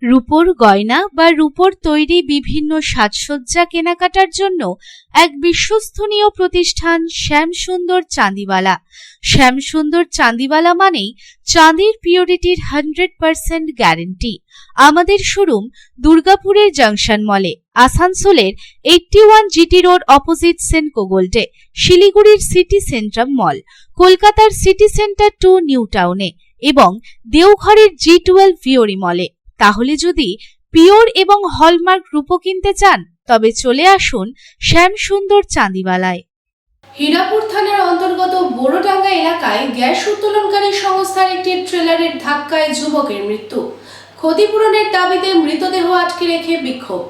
রূপোর গয়না বা রূপোর তৈরি বিভিন্ন সাজসজ্জা কেনাকাটার জন্য এক বিশ্বস্তনীয় প্রতিষ্ঠান শ্যামসুন্দর চাঁদিওয়ালা। শ্যামসুন্দর চাঁদিওয়ালা মানেই চাঁদির পিওরিটির 100% গ্যারেন্টি। আমাদের শোরুম দুর্গাপুরের জংশন মলে, আসানসোলের 81 জিটি রোড অপোজিট সেনকো গোল্ডে, শিলিগুড়ির সিটি সেন্ট্রাম মল, কলকাতার সিটি সেন্টার 2 নিউ টাউনে এবং দেওঘরের G12 ভিওরি মলে। তাহলে যদি পিওর এবং হলমার্ক রূপো কিনতে চান তবে চলে আসুন শ্যামসুন্দর চাঁদিওয়ালায়। হীরাপুর থানার অন্তর্গত বোরোডাঙ্গা এলাকায় গ্যাস উত্তোলনকারী সংস্থার একটি ট্রেলারের ধাক্কায় যুবকের মৃত্যু। ক্ষতিপূরণের দাবিতে মৃতদেহ আটকে রেখে বিক্ষোভ।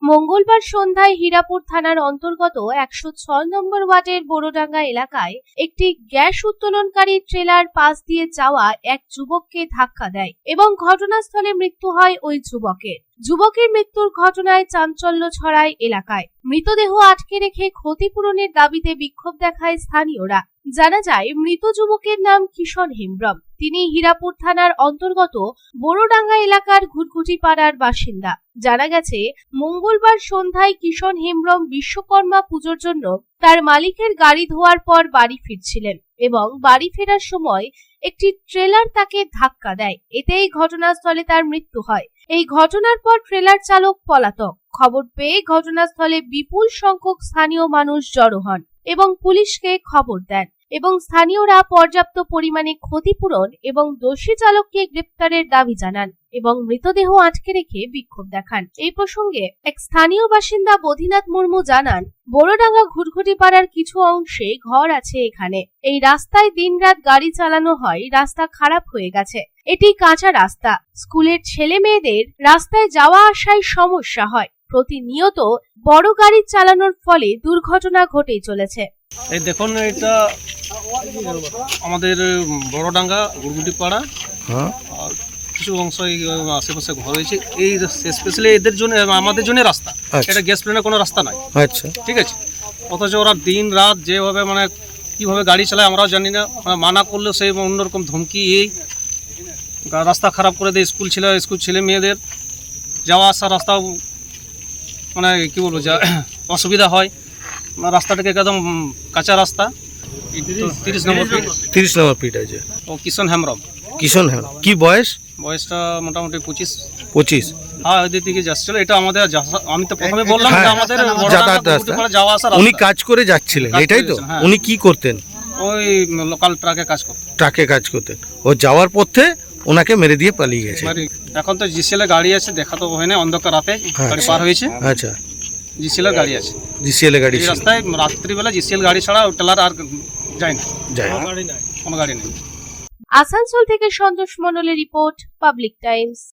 মঙ্গলবার সন্ধ্যায় হীরাপুর থানার অন্তর্গত 106 নম্বর ওয়ার্ডের বোরোডাঙ্গা এলাকায় একটি গ্যাস উত্তোলনকারী ট্রেলার পাশ দিয়ে যাওয়া এক যুবককে ধাক্কা দেয় এবং ঘটনাস্থলে মৃত্যু হয় ওই যুবকের। যুবকের মৃত্যুর ঘটনায় চাঞ্চল্য ছড়ায় এলাকায়। মৃতদেহ আটকে রেখে ক্ষতিপূরণের দাবিতে বিক্ষোভ দেখায় স্থানীয়রা। জানা যায়, মৃত যুবকের নাম কিষণ হেমব্রম। তিনি হীরাপুর থানার অন্তর্গত বোরোডাঙ্গা এলাকার ঘুটঘুটি পাড়ার বাসিন্দা। জানা গেছে, মঙ্গলবার সন্ধ্যায় কিষণ হেমব্রম বিশ্বকর্মা পুজোর জন্য তার মালিকের গাড়ি ধোয়ার পর বাড়ি ফিরছিলেন এবং বাড়ি ফেরার সময় একটি ট্রেলার তাকে ধাক্কা দেয়। এতেই ঘটনাস্থলে তার মৃত্যু হয়। এই ঘটনার পর ট্রেলার চালক পলাতক। খবর পেয়ে ঘটনাস্থলে বিপুল সংখ্যক স্থানীয় মানুষ জড়ো হন এবং পুলিশকে খবর দেন এবং স্থানীয়রা পর্যাপ্ত পরিমাণে ক্ষতিপূরণ এবং দোষী চালককে গ্রেপ্তারের দাবি জানান এবং মৃতদেহ আটকে রেখে বিক্ষোভ দেখান। এই প্রসঙ্গে এক স্থানীয় বাসিন্দা বোধিনাথ মুর্মু জানান, বোরোডাঙ্গা ঘুটঘুটি পাড়ার কিছু অংশে ঘর আছে এখানে। এই রাস্তায় দিনরাত গাড়ি চালানো হয়। রাস্তা খারাপ হয়ে গেছে। এটি কাঁচা রাস্তা। স্কুলের ছেলে মেয়েদের রাস্তায় যাওয়া আসায় সমস্যা হয়। প্রতিনিয়ত বড় গাড়ি চালানোর ফলে দুর্ঘটনা ঘটেই চলেছে। এই দেখুন, এটা আমাদের বড়ডাঙ্গা গুড়গুটি পাড়া, আর কিছু অংশ আশেপাশে ঘর হয়েছে। এই স্পেশালি এদের জন্য, আমাদের জন্য রাস্তা। এটা গ্যাস প্ল্যানের কোনো রাস্তা নাই। আচ্ছা, ঠিক আছে। অথচ ওরা দিন রাত যেভাবে কিভাবে গাড়ি চালায় আমরাও জানি না। মানা করলেও সেই অন্যরকম ধমকি, এই রাস্তা খারাপ করে দেয়। স্কুল ছেলে মেয়েদের যাওয়া আসা রাস্তাও কি বলবো, যা অসুবিধা হয়। রাস্তাটাকে একদম কাঁচা রাস্তা। 30 নম্বর ফিট আছে। ও কিষণ হেমব্রম। কি বয়সটা মোটামুটি 25। হ্যাঁ, ওই দিকে যাচ্ছিল। এটা আমাদের, আমি তো প্রথমে বললাম আমাদের যাওয়া আসা। উনি কাজ করে যাচ্ছিলেন, এটাই তো? উনি কি করতেন? ওই লোকাল ট্রাকে কাজ করতেন। ও যাওয়ার পথে ওনাকে মেরে দিয়ে পালিয়ে গেছে। এখন তো জিসিএল গাড়ি আছে, দেখা তো হয় না। অন্ধকার রাতে গাড়ি পার হয়েছে। আচ্ছা, জিসিএল গাড়ি আছে। এই রাস্তায় রাত্রিবেলা জিসিএল গাড়ি ছাড়া ট্রেলার আর যায় না। কোনো গাড়ি নেই। আসানসোল থেকে সন্তোষ মণ্ডলের রিপোর্ট, পাবলিক টাইমস।